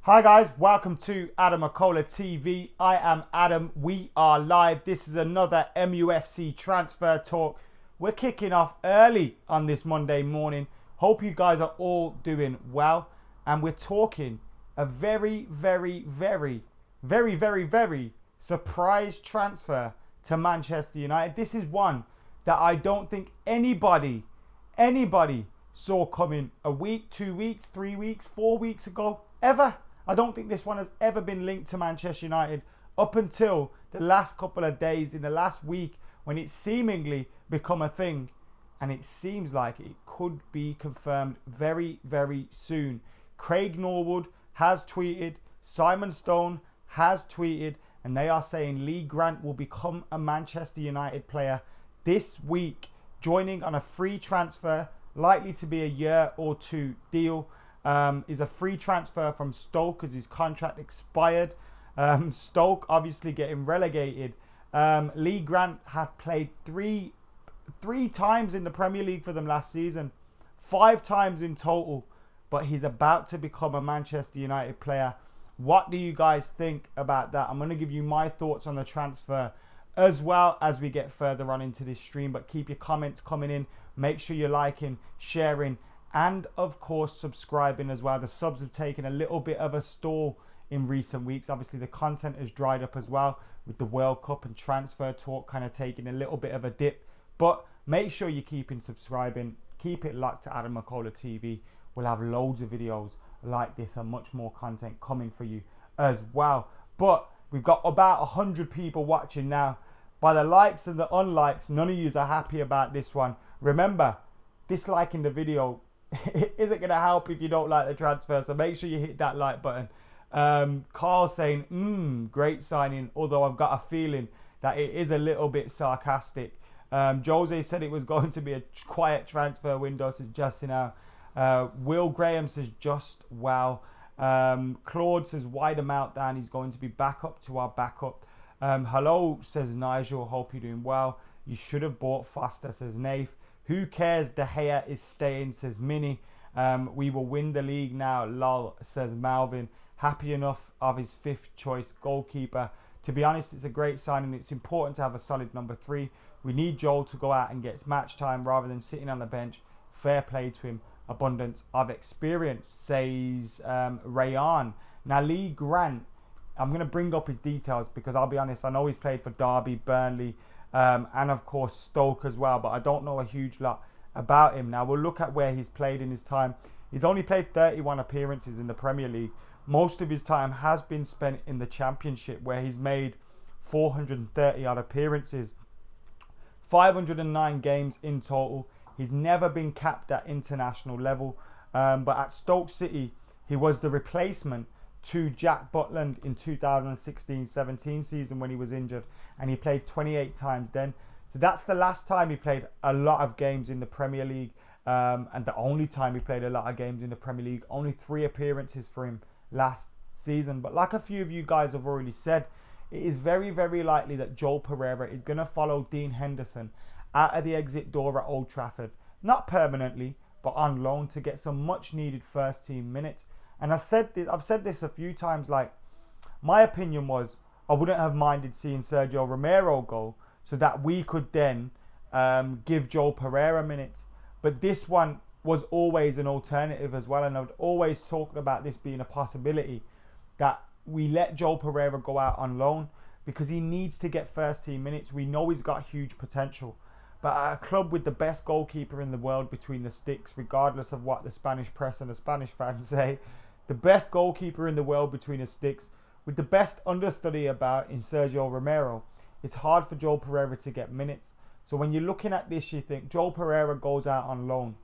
Hi guys, welcome to AdamMcKola TV. I am Adam. We are live. This is another MUFC transfer talk. We're kicking off early on this Monday morning. Hope you guys are all doing well. And we're talking a very surprise transfer to Manchester United. This is one that I don't think anybody saw coming a week, 2 weeks, 3 weeks, 4 weeks ago, ever. I don't think this one has ever been linked to Manchester United up until the last couple of days, in the last week, when it's seemingly become a thing. And it seems like it could be confirmed very soon. Craig Norwood has tweeted, Simon Stone has tweeted, and they are saying Lee Grant will become a Manchester United player this week, joining on a free transfer, likely to be a year or two deal. Is a free transfer from Stoke as his contract expired. Stoke obviously getting relegated. Lee Grant had played three times in the Premier League for them last season, 5 times in total, but he's about to become a Manchester United player. What do you guys think about that? I'm going to give you my thoughts on the transfer as well as we get further on into this stream, but keep your comments coming in. Make sure you're liking, sharing, and of course subscribing as well. The subs have taken a little bit of a stall in recent weeks. Obviously the content has dried up as well, with the World Cup and transfer talk kind of taking a little bit of a dip. But make sure you're keeping subscribing. Keep it locked to AdamMcKola TV. We'll have loads of videos like this and much more content coming for you as well. But we've got about 100 people watching now. By the likes and the unlikes, none of you are happy about this one. Remember, disliking the video isn't going to help if you don't like the transfer, so make sure you hit that like button. Carl saying, great signing, although I've got a feeling that it is a little bit sarcastic. Jose said it was going to be a quiet transfer window, says just now. Will Graham says just wow. Claude says wider meltdown, he's going to be back up to our backup. Hello, says Nigel, hope you're doing well. You should have bought faster, says Nath. Who cares? De Gea is staying, says Minnie. We will win the league now, lol, says Malvin. Happy enough of his 5th choice goalkeeper. To be honest, it's a great signing. It's important to have a solid number 3. We need Joel to go out and get match time rather than sitting on the bench. Fair play to him. Abundance of experience, says Rayan. Now, Lee Grant, I'm going to bring up his details because I'll be honest, I know he's played for Derby, Burnley, and of course Stoke as well, but I don't know a huge lot about him. Now we'll look at where he's played in his time. He's only played 31 appearances in the Premier League. Most of his time has been spent in the Championship, where he's made 430 odd appearances, 509 games in total. He's never been capped at international level, but at Stoke City he was the replacement to Jack Butland in 2016-17 season when he was injured, and he played 28 times then. So that's the last time he played a lot of games in the Premier League, and the only time he played a lot of games in the Premier League. Only 3 appearances for him last season. But like a few of you guys have already said, it is very likely that Joel Pereira is going to follow Dean Henderson out of the exit door at Old Trafford. Not permanently, but on loan to get some much needed first team minutes. And I've said this a few times, like, my opinion was I wouldn't have minded seeing Sergio Romero go so that we could then give Joel Pereira minutes. But this one was always an alternative as well, and I've always talked about this being a possibility, that we let Joel Pereira go out on loan because he needs to get first team minutes. We know he's got huge potential. But at a club with the best goalkeeper in the world between the sticks, regardless of what the Spanish press and the Spanish fans say, the best goalkeeper in the world between the sticks, with the best understudy about in Sergio Romero, it's hard for Joel Pereira to get minutes. So when you're looking at this, you think Joel Pereira goes out on loan.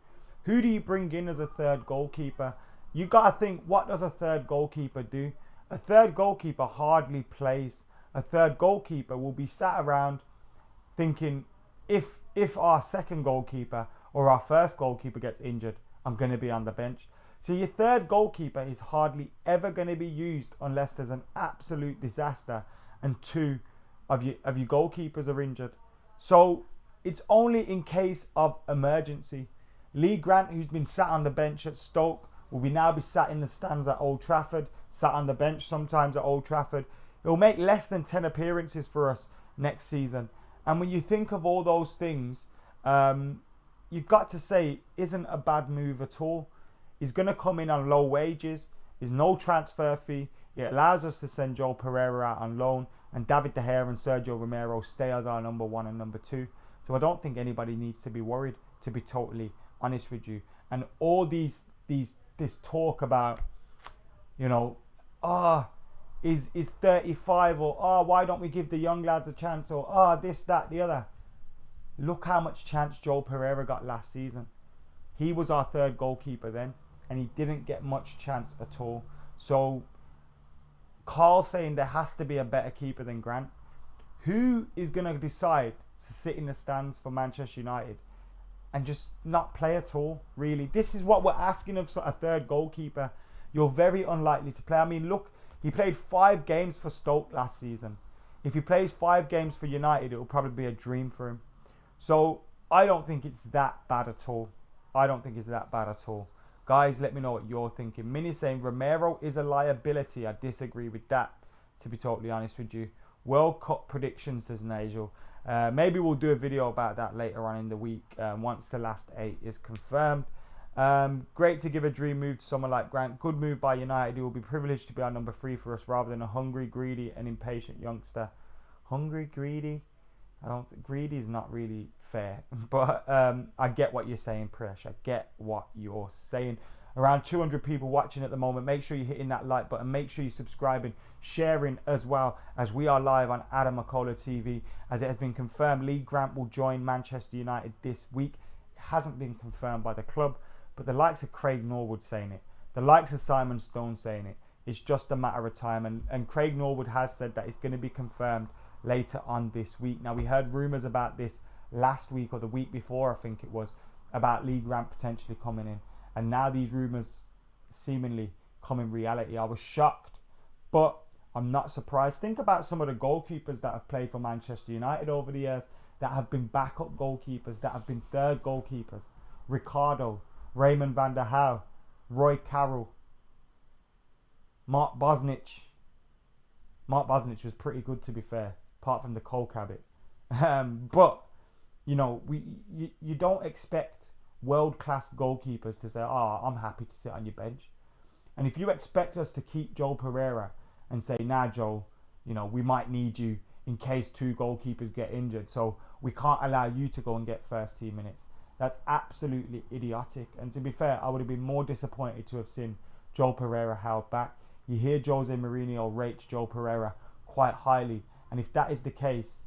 Who do you bring in as a third goalkeeper? You got to think, what does a third goalkeeper do? A third goalkeeper hardly plays. A third goalkeeper will be sat around thinking, if our second goalkeeper or our first goalkeeper gets injured, I'm going to be on the bench. So your third goalkeeper is hardly ever going to be used unless there's an absolute disaster and 2 of your goalkeepers are injured. So it's only in case of emergency. Lee Grant, who's been sat on the bench at Stoke, will we now be sat in the stands at Old Trafford, sat on the bench sometimes at Old Trafford? It will make less than 10 appearances for us next season. And when you think of all those things, you've got to say it isn't a bad move at all. He's going to come in on low wages. There's no transfer fee. It allows us to send Joel Pereira out on loan, and David De Gea and Sergio Romero stay as our number 1 and number 2. So I don't think anybody needs to be worried, to be totally honest with you. And all this talk about, you know, is 35, or why don't we give the young lads a chance, or this, that, the other. Look how much chance Joel Pereira got last season. He was our third goalkeeper then, and he didn't get much chance at all. So Carl saying there has to be a better keeper than Grant. Who is going to decide to sit in the stands for Manchester United and just not play at all, really? This is what we're asking of a third goalkeeper. You're very unlikely to play. I mean, look, he played 5 games for Stoke last season. If he plays 5 games for United, it will probably be a dream for him. So I don't think it's that bad at all. Guys, let me know what you're thinking. Minnie saying Romero is a liability. I disagree with that, to be totally honest with you. World Cup predictions, says Nigel. Maybe we'll do a video about that later on in the week once the last 8 is confirmed. Great to give a dream move to someone like Grant. Good move by United. He will be privileged to be our number 3 for us rather than a hungry, greedy and impatient youngster. Hungry, greedy? I don't think greedy is not really fair, but I get what you're saying, Presh. I get what you're saying. Around 200 people watching at the moment. Make sure you're hitting that like button. Make sure you're subscribing, sharing as well, as we are live on AdamMcKola TV. As it has been confirmed, Lee Grant will join Manchester United this week. It hasn't been confirmed by the club, but the likes of Craig Norwood saying it, the likes of Simon Stone saying it, it's just a matter of time. And Craig Norwood has said that it's going to be confirmed later on this week. Now, we heard rumours about this last week or the week before, I think it was, about Lee Grant potentially coming in. And now these rumours seemingly come in reality. I was shocked, but I'm not surprised. Think about some of the goalkeepers that have played for Manchester United over the years, that have been backup goalkeepers, that have been third goalkeepers. Ricardo, Raymond van der Hauw, Roy Carroll, Mark Bosnich. Mark Bosnich was pretty good, to be fair, apart from the coke habit. But, you know, you don't expect world-class goalkeepers to say, I'm happy to sit on your bench. And if you expect us to keep Joel Pereira and say, nah, Joel, you know, we might need you in case 2 goalkeepers get injured, so we can't allow you to go and get first team minutes. That's absolutely idiotic. And to be fair, I would have been more disappointed to have seen Joel Pereira held back. You hear Jose Mourinho rates Joel Pereira quite highly. And if that is the case,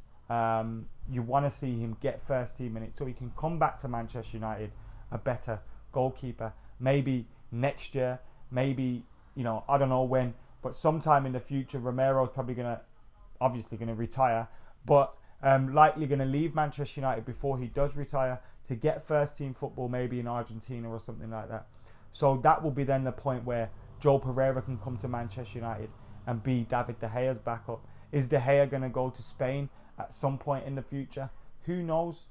you want to see him get first team minutes so he can come back to Manchester United a better goalkeeper. Maybe next year, maybe, you know, I don't know when, but sometime in the future. Romero's probably obviously going to retire, but likely going to leave Manchester United before he does retire to get first team football, maybe in Argentina or something like that. So that will be then the point where Joel Pereira can come to Manchester United and be David De Gea's backup. Is De Gea going to go to Spain at some point in the future? Who knows?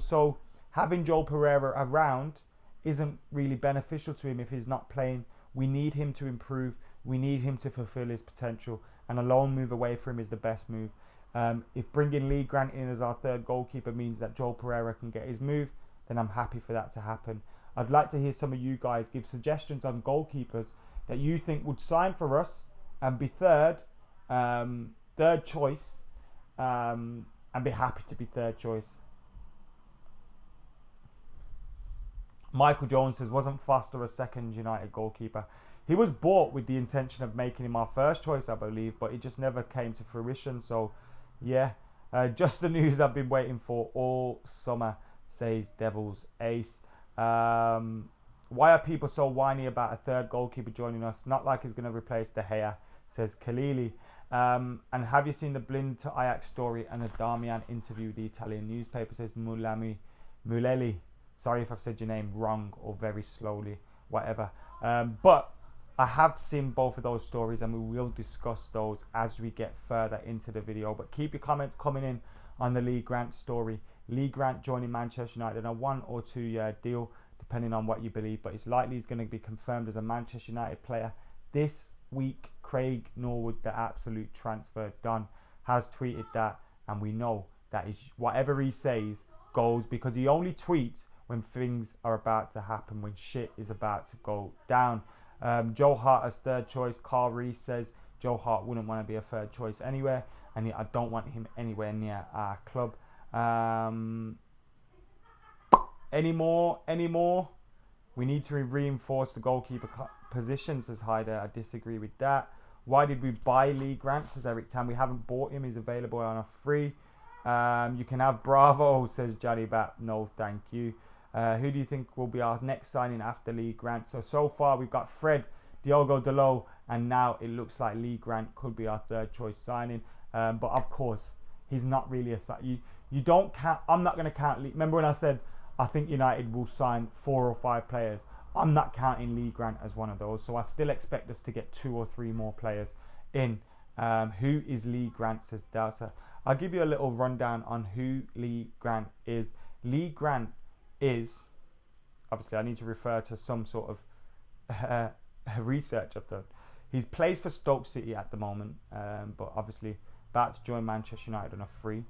So having Joel Pereira around isn't really beneficial to him if he's not playing. We need him to improve. We need him to fulfill his potential. And a loan move away from him is the best move. If bringing Lee Grant in as our third goalkeeper means that Joel Pereira can get his move, then I'm happy for that to happen. I'd like to hear some of you guys give suggestions on goalkeepers that you think would sign for us and be third choice, and be happy to be third choice. Michael Jones says, wasn't Foster a second United goalkeeper? He was bought with the intention of making him our first choice, I believe, but it just never came to fruition. So, yeah, just the news I've been waiting for all summer, says Devil's Ace. Why are people so whiny about a third goalkeeper joining us? Not like he's going to replace De Gea, says Khalili. And have you seen the Blind to Ajax story and the Darmian interview with the Italian newspaper, says Muleli. Sorry if I've said your name wrong or very slowly, whatever. But I have seen both of those stories and we will discuss those as we get further into the video. But keep your comments coming in on the Lee Grant story. Lee Grant joining Manchester United in a 1 or 2 year deal, depending on what you believe, but it's likely he's going to be confirmed as a Manchester United player this week. Craig Norwood, the absolute transfer don, has tweeted that, and we know that whatever he says goes, because he only tweets when things are about to happen, when shit is about to go down. Joe Hart as third choice. Carl Reese says Joe Hart wouldn't want to be a third choice anywhere, and I don't want him anywhere near our club. Any more? We need to reinforce the goalkeeper position, says Hyder. I disagree with that. Why did we buy Lee Grant, says Eric Tam. We haven't bought him. He's available on a free. You can have Bravo, says Johnny Bat. No, thank you. Who do you think will be our next signing after Lee Grant? So far we've got Fred, Diogo Dalot, and now it looks like Lee Grant could be our third choice signing. But of course, he's not really a you don't count. I'm not going to count Lee. Remember when I said I think United will sign 4 or 5 players? I'm not counting Lee Grant as one of those. So I still expect us to get 2 or 3 more players in. Who is Lee Grant, says Delta. I'll give you a little rundown on who Lee Grant is. Lee Grant is, obviously I need to refer to some sort of research I've done. He plays for Stoke City at the moment, but obviously about to join Manchester United on a free.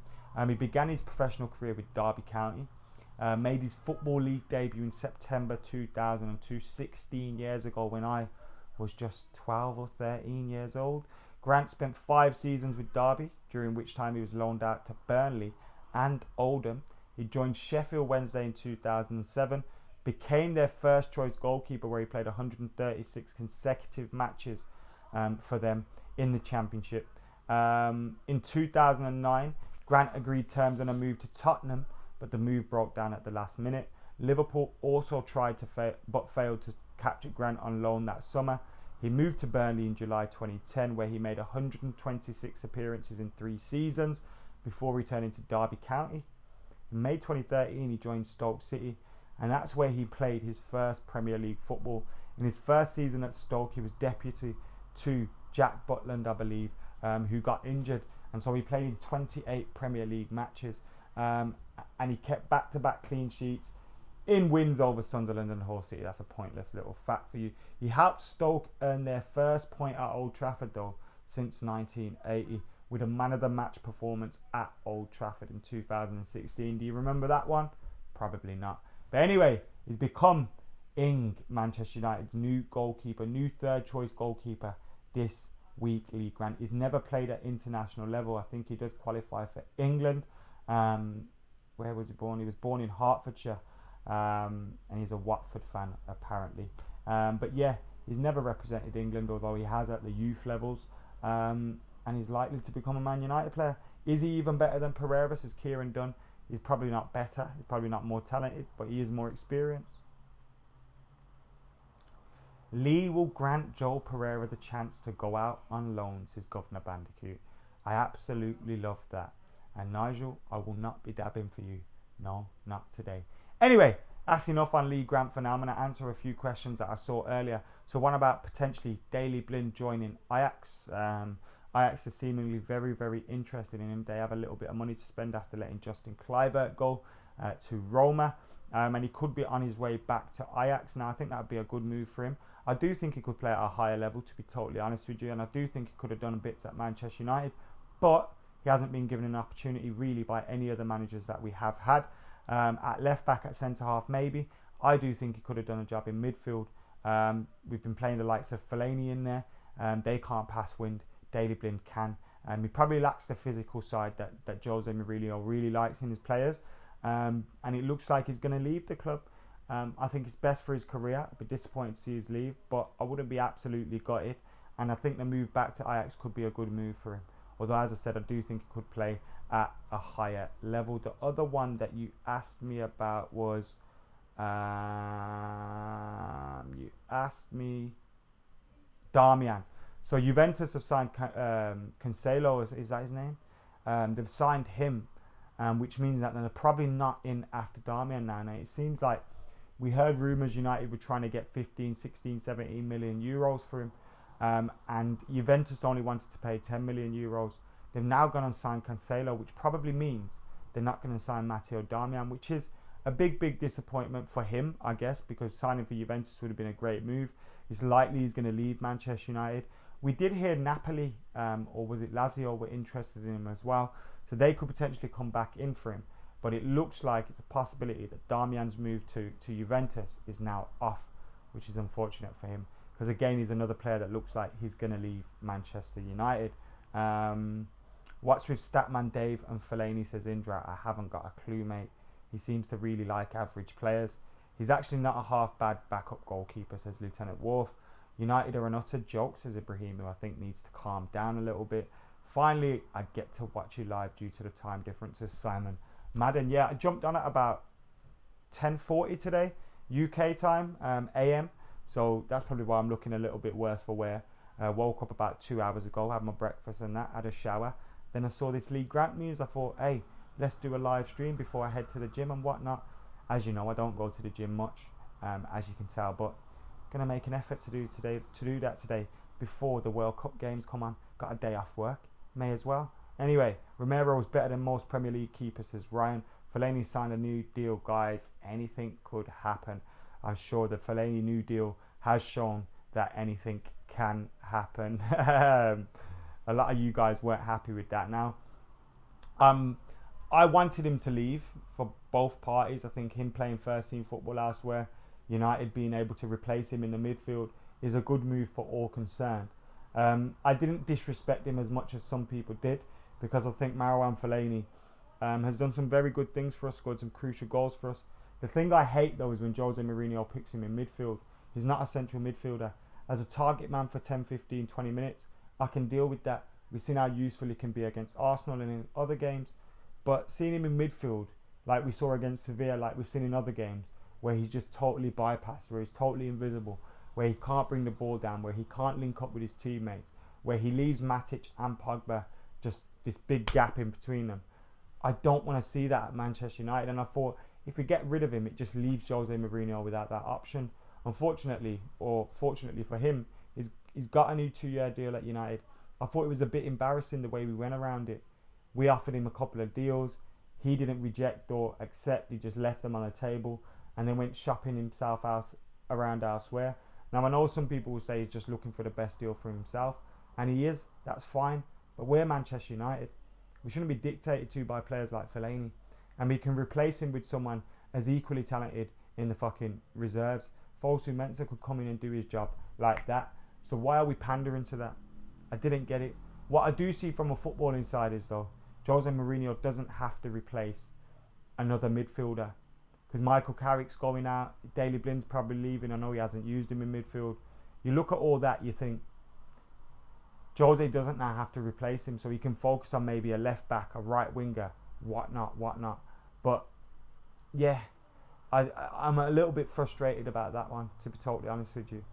He began his professional career with Derby County, made his Football League debut in September 2002, 16 years ago, when I was just 12 or 13 years old. Grant spent 5 seasons with Derby, during which time he was loaned out to Burnley and Oldham. He joined Sheffield Wednesday in 2007, became their first choice goalkeeper, where he played 136 consecutive matches for them in the Championship. In 2009, Grant agreed terms on a move to Tottenham, but the move broke down at the last minute. Liverpool also tried to but failed to capture Grant on loan that summer. He moved to Burnley in July 2010, where he made 126 appearances in 3 seasons before returning to Derby County. In May 2013, he joined Stoke City, and that's where he played his first Premier League football. In his first season at Stoke, he was deputy to Jack Butland, I believe, who got injured, and so he played in 28 Premier League matches, and he kept back-to-back clean sheets in wins over Sunderland and Hull City. That's a pointless little fact for you. He helped Stoke earn their first point at Old Trafford, though, since 1980, with a man-of-the-match performance at Old Trafford in 2016. Do you remember that one? Probably not. But anyway, he's become Manchester United's new goalkeeper, new third-choice goalkeeper this week. Lee Grant. He's never played at international level. I think he does qualify for England. Where was he born? He was born in Hertfordshire, and he's a Watford fan, apparently. But yeah, he's never represented England, although he has at the youth levels. And he's likely to become a Man United player. Is he even better than Pereira, says Kieran Dunn? He's probably not better. He's probably not more talented, but he is more experienced. Lee will grant Joel Pereira the chance to go out on loan, says Governor Bandicoot. I absolutely love that. And Nigel, I will not be dabbing for you. No, not today. Anyway, that's enough on Lee Grant for now. I'm going to answer a few questions that I saw earlier. So one about potentially Daley Blind joining Ajax. Ajax is seemingly very, very interested in him. They have a little bit of money to spend after letting Justin Kluivert go to Roma. And he could be on his way back to Ajax. Now, I think that would be a good move for him. I do think he could play at a higher level, to be totally honest with you. And I do think he could have done bits at Manchester United. But he hasn't been given an opportunity really by any other managers that we have had. At left back, at centre half, maybe. I do think he could have done a job in midfield. We've been playing the likes of Fellaini in there. They can't pass wind. Daley Blind can. He probably lacks the physical side that Jose Mourinho really likes in his players. And it looks like he's going to leave the club. I think it's best for his career. I'd be disappointed to see his leave, but I wouldn't be absolutely gutted. And I think the move back to Ajax could be a good move for him. Although, as I said, I do think he could play at a higher level. The other one that you asked me about was... you asked me... Darmian. So Juventus have signed Cancelo, is that his name? They've signed him, which means that they're probably not in after Darmian now. Now, it seems like we heard rumours United were trying to get 15, 16, 17 million euros for him. And Juventus only wanted to pay 10 million euros. They've now gone and signed Cancelo, which probably means they're not going to sign Matteo Darmian, which is a big disappointment for him, I guess, because signing for Juventus would have been a great move. It's likely he's going to leave Manchester United. We did hear Napoli, or was it Lazio, were interested in him as well. So they could potentially come back in for him. But it looks like it's a possibility that Darmian's move to Juventus is now off, which is unfortunate for him. Because again, he's another player that looks like he's going to leave Manchester United. What's with Statman Dave and Fellaini, says Indra? I haven't got a clue, mate. He seems to really like average players. He's actually not a half bad backup goalkeeper, says Lieutenant Worf. United are an utter joke, says Ibrahim, who I think needs to calm down a little bit. Finally, I get to watch you live due to the time differences, Simon Madden. Yeah, I jumped on at about 10:40 today, UK time, AM. So that's probably why I'm looking a little bit worse for wear. Woke up about 2 hours ago, had my breakfast and that, had a shower. Then I saw this Lee Grant news. I thought, hey, let's do a live stream before I head to the gym and whatnot. As you know, I don't go to the gym much, as you can tell, but gonna make an effort to do that today before the World Cup games come on. Got a day off work, may as well. Anyway, Romero's better than most Premier League keepers, says Ryan. Fellaini signed a new deal, guys. Anything could happen. I'm sure the Fellaini new deal has shown that anything can happen. A lot of you guys weren't happy with that. Now, I wanted him to leave for both parties. I think him playing first team football elsewhere, United being able to replace him in the midfield, is a good move for all concerned. I didn't disrespect him as much as some people did, because I think Marouane Fellaini has done some very good things for us, scored some crucial goals for us. The thing I hate though is when Jose Mourinho picks him in midfield. He's not a central midfielder. As a target man for 10, 15, 20 minutes, I can deal with that. We've seen how useful he can be against Arsenal and in other games. But seeing him in midfield, like we saw against Sevilla, like we've seen in other games, where he's just totally bypassed, where he's totally invisible, where he can't bring the ball down, where he can't link up with his teammates, where he leaves Matic and Pogba just this big gap in between them. I don't want to see that at Manchester United, and I thought if we get rid of him, it just leaves Jose Mourinho without that option. Unfortunately, or fortunately for him, he's got a new 2-year deal at United. I thought it was a bit embarrassing the way we went around it. We offered him a couple of deals. He didn't reject or accept. He just left them on the table and then went shopping himself around elsewhere. Now, I know some people will say he's just looking for the best deal for himself, and he is. That's fine. But we're Manchester United. We shouldn't be dictated to by players like Fellaini. And we can replace him with someone as equally talented in the fucking reserves. Fosu Mensah could come in and do his job like that. So why are we pandering to that? I didn't get it. What I do see from a footballing side is, though, Jose Mourinho doesn't have to replace another midfielder. Because Michael Carrick's going out. Daley Blind's probably leaving. I know he hasn't used him in midfield. You look at all that, you think, Jose doesn't now have to replace him, so he can focus on maybe a left back, a right winger, whatnot. But yeah, I'm a little bit frustrated about that one, to be totally honest with you.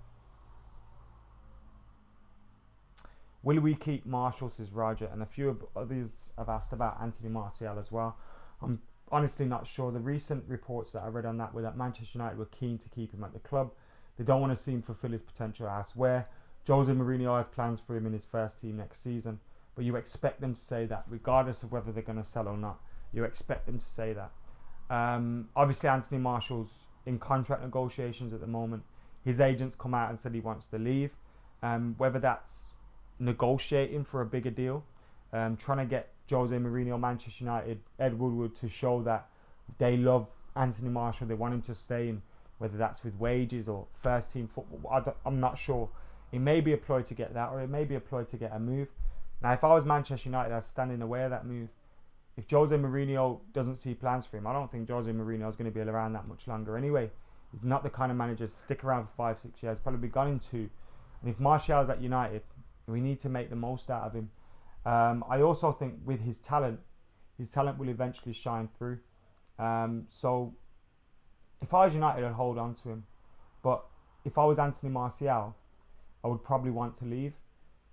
Will we keep Martial, says Roger, and a few of others have asked about Anthony Martial as well. I'm honestly not sure. The recent reports that I read on that were that Manchester United were keen to keep him at the club. They don't want to see him fulfill his potential elsewhere. Jose Mourinho has plans for him in his first team next season, but you expect them to say that regardless of whether they're going to sell or not. You expect them to say that. Obviously, Anthony Martial's in contract negotiations at the moment. His agents come out and said he wants to leave. Whether that's negotiating for a bigger deal, trying to get Jose Mourinho, Manchester United, Ed Woodward to show that they love Anthony Martial, they want him to stay in, whether that's with wages or first team football, I'm not sure. It may be a ploy to get that, or it may be a ploy to get a move. Now, if I was Manchester United, I'd stand in the way of that move. If Jose Mourinho doesn't see plans for him, I don't think Jose Mourinho is going to be around that much longer anyway. He's not the kind of manager to stick around for 5-6 years, probably be gone in 2. And if Martial's at United, we need to make the most out of him. I also think with his talent will eventually shine through. So if I was United, I'd hold on to him. But if I was Anthony Martial, I would probably want to leave,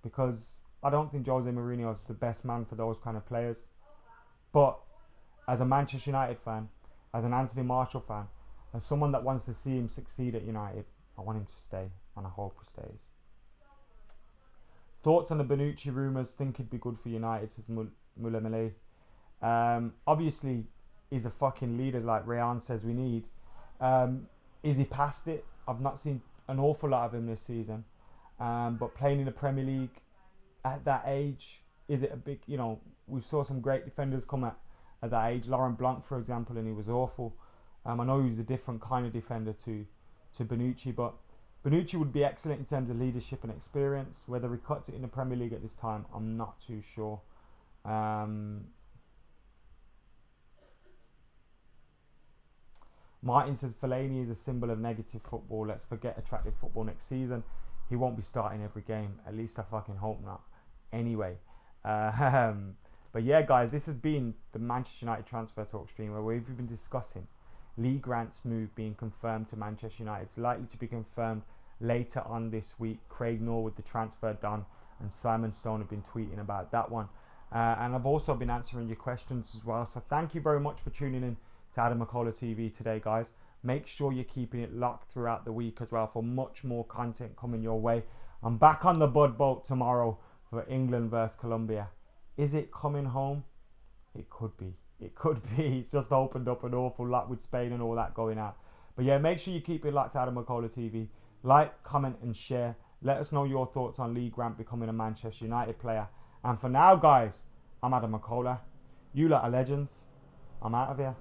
because I don't think Jose Mourinho is the best man for those kind of players. But as a Manchester United fan, as an Anthony Martial fan, as someone that wants to see him succeed at United, I want him to stay, and I hope he stays. Thoughts on the Bonucci rumours? Think it'd be good for United, says Mullah Malay. Obviously, is a fucking leader like Rayan says we need. Is he past it? I've not seen an awful lot of him this season. But playing in the Premier League at that age, is it a big, we saw some great defenders come at that age. Laurent Blanc, for example, and he was awful. I know he's a different kind of defender to Bonucci, but Bonucci would be excellent in terms of leadership and experience. Whether he cuts it in the Premier League at this time, I'm not too sure. Martin says Fellaini is a symbol of negative football. Let's forget attractive football next season. He won't be starting every game. At least I fucking hope not. Anyway. But yeah, guys, this has been the Manchester United Transfer Talk stream where we've been discussing Lee Grant's move being confirmed to Manchester United. It's likely to be confirmed later on this week. Craig Norwood, the transfer done, and Simon Stone have been tweeting about that one. And I've also been answering your questions as well. So thank you very much for tuning in to AdamMcKola TV today, guys. Make sure you're keeping it locked throughout the week as well for much more content coming your way. I'm back on the Bud Boat tomorrow for England versus Colombia. Is it coming home? It could be. It could be. It's just opened up an awful lot with Spain and all that going out. But yeah, make sure you keep it locked to AdamMcKola TV. Like, comment and share. Let us know your thoughts on Lee Grant becoming a Manchester United player. And for now, guys, I'm AdamMcKola. You lot are legends. I'm out of here.